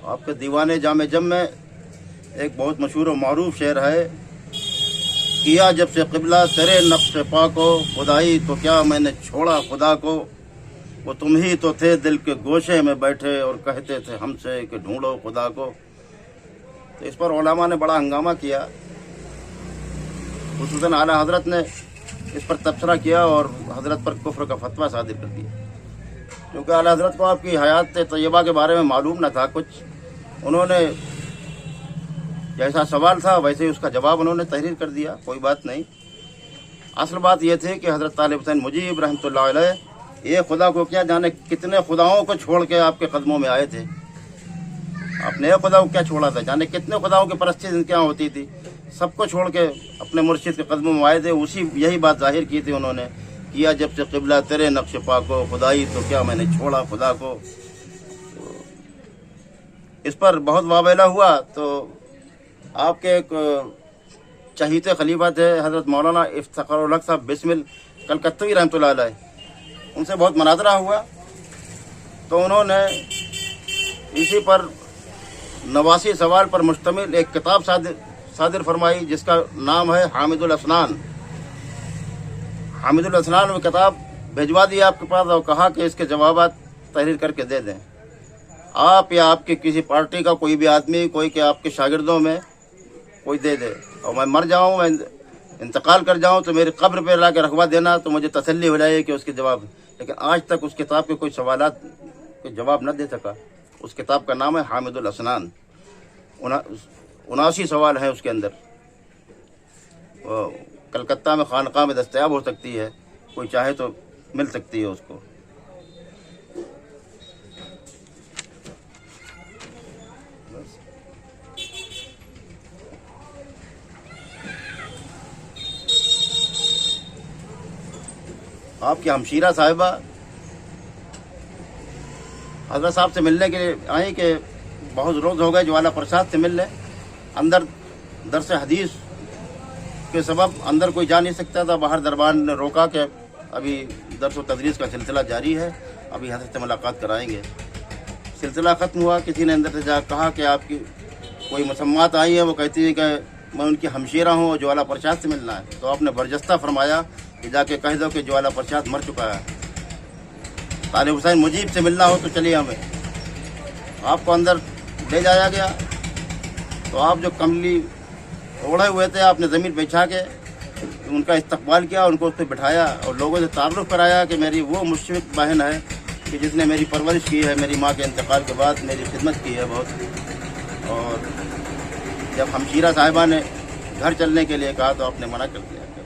आपके दीवाने जामे जम में एक बहुत मशहूर और मारूफ शेर है, किया जब से क़िबला तेरे नक्श पाको, खुदाई तो क्या मैंने छोड़ा खुदा को, वो तुम ही तो थे दिल के गोशे में बैठे और कहते थे हमसे कि ढूंढो खुदा को। तो इस पर उलमा ने बड़ा हंगामा किया, खुसूसन आला हजरत ने इस पर तबसरा किया और हजरत पर कुफ्र का फतवा सादिर कर दिया, क्योंकि आला हजरत को आपकी हयात तय्यबा के बारे में मालूम न था कुछ। उन्होंने जैसा सवाल था वैसे ही उसका जवाब उन्होंने तहरीर कर दिया, कोई बात नहीं। असल बात यह थी कि हजरत तालिब हुसैन मुजीब रहमतुल्लाह अलैह ये खुदा को क्या जाने कितने खुदाओं को छोड़ के आपके कदमों में आए थे। आपने एक खुदा को क्या छोड़ा था, जाने कितने खुदाओं की परस्ती इनके यहाँ होती थी, सबको छोड़ के अपने मुर्शिद के कदमों में आए थे। उसी यही बात जाहिर की थी उन्होंने, किया जब से क़िबला तेरे नक्श पाको, खुदाई तो क्या मैंने छोड़ा खुदा को। तो इस पर बहुत वावेला हुआ। तो आपके एक चहीते खलीफा थे हज़रत मौलाना इफ्तिखारुल हक साहब बिस्मिल कलकत्तवी रहमतुल्लाह अलैह, उनसे बहुत मुनाज़रा हुआ। तो उन्होंने इसी पर 89 सवाल पर मुश्तमिल एक किताब सादिर फरमाई जिसका नाम है हामिदुल असनान। हामिदुल असनान में किताब भिजवा दी आपके पास और कहा कि इसके जवाबात तहरीर करके दे दें। आप या आपकी किसी पार्टी का कोई भी आदमी, कोई के आपके शागिर्दों में कोई दे दे, और मैं मर जाऊँ, मैं इंतकाल कर जाऊँ तो मेरी कब्र पे ला के रखवा देना, तो मुझे तसल्ली हो जाए कि उसके जवाब। लेकिन आज तक उस किताब के कोई सवालात के जवाब न दे सका। उस किताब का नाम है हामिदुल असनान। 79 सवाल हैं उसके अंदर। कलकत्ता में खानका में दस्तयाब हो सकती है, कोई चाहे तो मिल सकती है उसको। आपकी हमशीरा साहिबा हजरत साहब से मिलने के लिए आई कि बहुत रोज़ हो गए ज्वाला प्रसाद से मिल लें। अंदर दरस हदीस के सबब अंदर कोई जा नहीं सकता था, बाहर दरबार ने रोका कि अभी दरस व तदरीस का सिलसिला जारी है, अभी हजरत से मुलाकात कराएंगे। सिलसिला ख़त्म हुआ, किसी ने अंदर से जा कहा कि आपकी कोई मुसम्मात आई है, वो कहती है कि मैं उनकी हमशीरा हूँ और ज्वाला प्रसाद से मिलना है। तो आपने बरजस्ता फरमाया कि जाके कह दो कि ज्वाला प्रसाद मर चुका है, तालिब हुसैन मुजीब से मिलना हो तो चलिए हमें। आपको अंदर ले जाया गया। तो आप जो कमली ओढ़े हुए थे, आपने ज़मीन बिछा के उनका इस्तकबाल किया, उनको उस पर बिठाया और लोगों से तारुफ कराया कि मेरी वो मुशफ़िक़ बहन है कि जिसने मेरी परवरिश की है, मेरी माँ के इंतकाल के बाद मेरी खिदमत की है बहुत। और जब हमशीरा साहिबा ने घर चलने के लिए कहा तो आपने मना कर दिया कि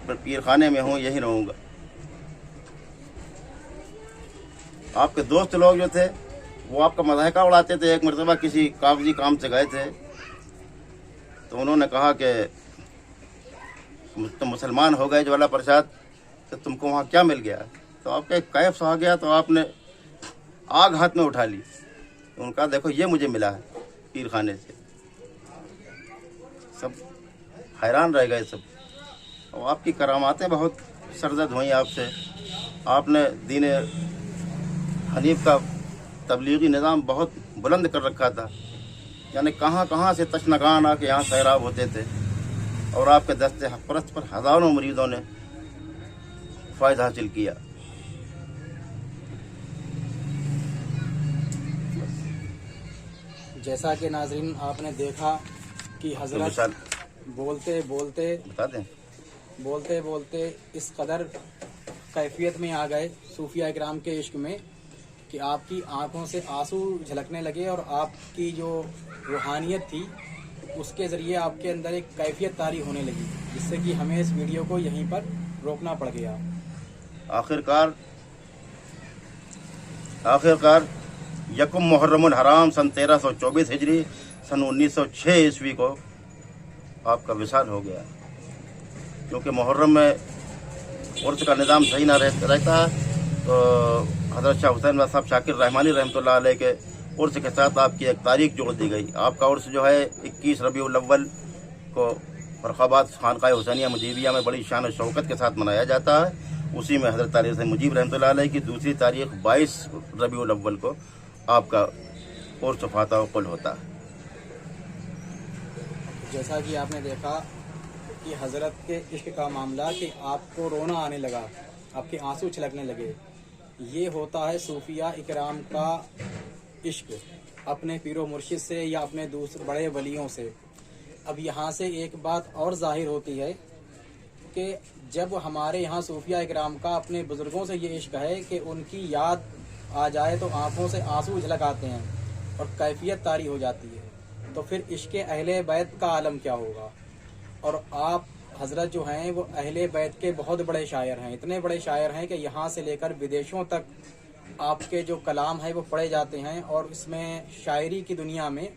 मैं पीर खाने में हूँ, यहीं रहूँगा। आपके दोस्त लोग जो थे वो आपका मज़ाहिका उड़ाते थे। एक मरतबा किसी कागजी काम से गए थे तो उन्होंने कहा कि तुम मुसलमान हो गए ज्वाला प्रसाद, तो तुमको वहाँ क्या मिल गया। तो आपका एक कैफ सा आ गया, तो आपने आग हाथ में उठा ली। तो उनका देखो ये मुझे मिला है पीर खाने से। सब हैरान रह गए सब। और आपकी करामातें बहुत सरजद हुई आपसे। आपने दीन हनीफ का तबलीगी निज़ाम बहुत बुलंद कर रखा था, यानी कहाँ कहाँ से तशनगान आके यहाँ सैराब होते थे। और आपके दस्ते हक परस्त पर हज़ारों मरीज़ों ने फ़ायदा हासिल किया। जैसा कि नाज़रीन आपने देखा कि हज़रत बोलते बोलते इस कदर कैफियत में आ गए सूफिया इकराम के इश्क में कि आपकी आंखों से आंसू झलकने लगे, और आपकी जो रूहानियत थी उसके ज़रिए आपके अंदर एक कैफियत तारी होने लगी, जिससे कि हमें इस वीडियो को यहीं पर रोकना पड़ गया। आखिरकार यकुम मुहर्रमुल हराम सन 1324 हिजरी सन 1906 ईस्वी को आपका विसाल हो गया। क्योंकि मुहर्रम में उर्स का निज़ाम सही ना रहता, तो हज़रत शाह हुसैन साहब शाकिर रहमानी रहमतुल्लाह अलैह के उर्स के साथ आपकी एक तारीख जोड़ दी गई। आपका उर्स जो है 21 रबीउल अव्वल को फर्रुखाबाद खानकाह हुसैनिया मुजीबिया में बड़ी शान और शौकत के साथ मनाया जाता है। उसी में हज़रत तारीख़ मुजीब रहमतुल्लाह अलैह की दूसरी तारीख़ 22 रबीउल अव्वल को आपका उर्स फातह कुल होता है। जैसा कि आपने देखा कि हज़रत के इश्क का मामला कि आपको रोना आने लगा, आपके आंसू छलकने लगे, ये होता है सूफिया इकराम का इश्क अपने पीरो मुर्शिद से या अपने दूसरे बड़े वलियों से। अब यहाँ से एक बात और जाहिर होती है कि जब हमारे यहाँ सूफिया इकराम का अपने बुज़ुर्गों से ये इश्क है कि उनकी याद आ जाए तो आँखों से आंसू झलक आते हैं और कैफियत तारी हो जाती है, तो फिर इश्क अहले बैत का आलम क्या होगा। और आप हज़रत जो हैं वो अहले बैत के बहुत बड़े शायर हैं, इतने बड़े शायर हैं कि यहाँ से लेकर विदेशों तक आपके जो कलाम है वो पढ़े जाते हैं। और इसमें शायरी की दुनिया में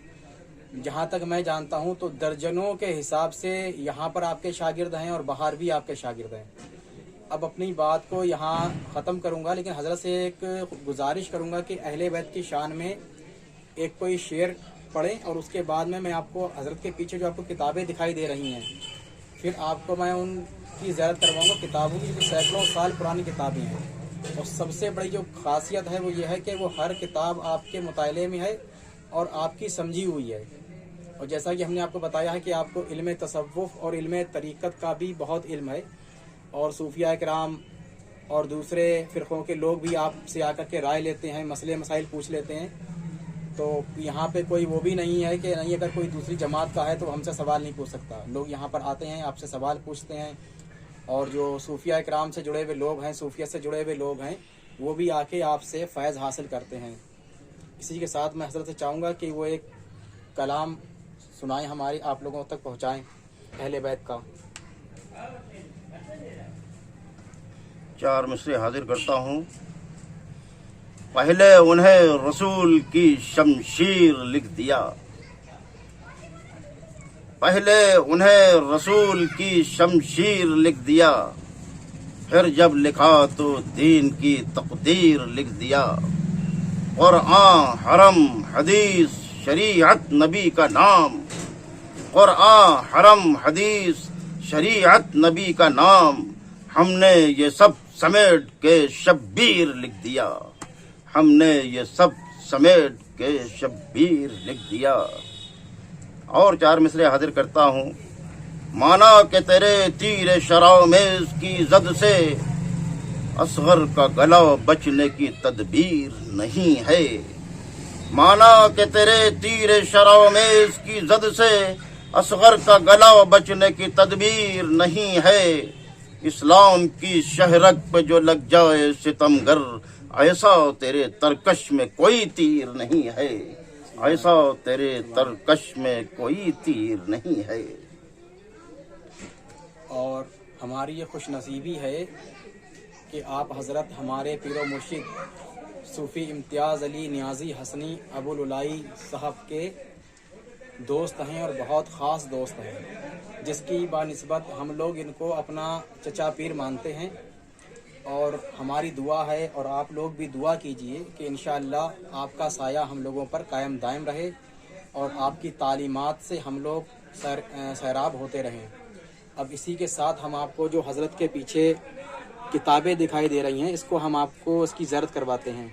जहाँ तक मैं जानता हूँ तो दर्जनों के हिसाब से यहाँ पर आपके शागिर्द हैं और बाहर भी आपके शागिर्द हैं। अब अपनी बात को यहाँ ख़त्म करूँगा, लेकिन हज़रत से एक गुजारिश करूँगा कि अहले बैत की शान में एक कोई शेर पढ़ें और उसके बाद में मैं आपको हज़रत के पीछे जो आपको किताबें दिखाई दे रही हैं फिर आपको मैं उनकी ज़ियारत करवाऊँगा। किताबों की जो सैकड़ों साल पुरानी किताबें हैं और सबसे बड़ी जो खासियत है वो ये है कि वो हर किताब आपके मुताले में है और आपकी समझी हुई है। और जैसा कि हमने आपको बताया है कि आपको इल्म तसव्वुफ़ और इल्म तरीक़त का भी बहुत इल्म है और सूफिया इकराम और दूसरे फ़िरक़ों के लोग भी आपसे आकर के राय लेते हैं, मसले मसाइल पूछ लेते हैं। तो यहाँ पे कोई वो भी नहीं है कि नहीं अगर कोई दूसरी जमात का है तो हमसे सवाल नहीं पूछ सकता। लोग यहाँ पर आते हैं, आपसे सवाल पूछते हैं और जो सूफिया इकराम से जुड़े हुए लोग हैं, सूफियत से जुड़े हुए लोग हैं, वो भी आके आपसे फ़ैज़ हासिल करते हैं। इसी के साथ मैं हज़रत से चाहूँगा कि वो एक कलाम सुनाएं, हमारे आप लोगों तक पहुँचाएं अहले बैत का। 4 मिसरे हाजिर करता हूँ। पहले उन्हें रसूल की शमशीर लिख दिया, पहले उन्हें रसूल की शमशीर लिख दिया, फिर जब लिखा तो दीन की तकदीर लिख दिया। क़ुरआन हरम हदीस शरीयत नबी का नाम, क़ुरआन हरम हदीस शरीयत नबी का नाम, हमने ये सब समेट के शब्बीर लिख दिया, हमने ये सब समेट के शब्बीर लिख दिया। और 4 मिसरे हाजिर करता हूँ। माना कि तेरे तीर शरामेज़ की जद से असगर का गला बचने की तदबीर नहीं है, माना कि तेरे तीर शरामेज़ की जद से असगर का गला बचने की तदबीर नहीं है। इस्लाम की शहरक पे जो लग जाए सितमगर, ऐसा तेरे तरकश में कोई तीर नहीं है, ऐसा तेरे तरकश में कोई तीर नहीं है। और हमारी ये खुश नसीबी है कि आप हज़रत हमारे पीरो मुर्शिद सूफ़ी इम्तियाज़ अली नियाज़ी हसनी अबुल उलाई साहब के दोस्त हैं और बहुत ख़ास दोस्त हैं, जिसकी बानिस्बत हम लोग इनको अपना चचा पीर मानते हैं। और हमारी दुआ है और आप लोग भी दुआ कीजिए कि इंशाअल्लाह आपका साया हम लोगों पर कायम दायम रहे और आपकी तालीमात से हम लोग सैराब होते रहें। अब इसी के साथ हम आपको जो हज़रत के पीछे किताबें दिखाई दे रही हैं, इसको हम आपको इसकी ज़ियारत करवाते हैं।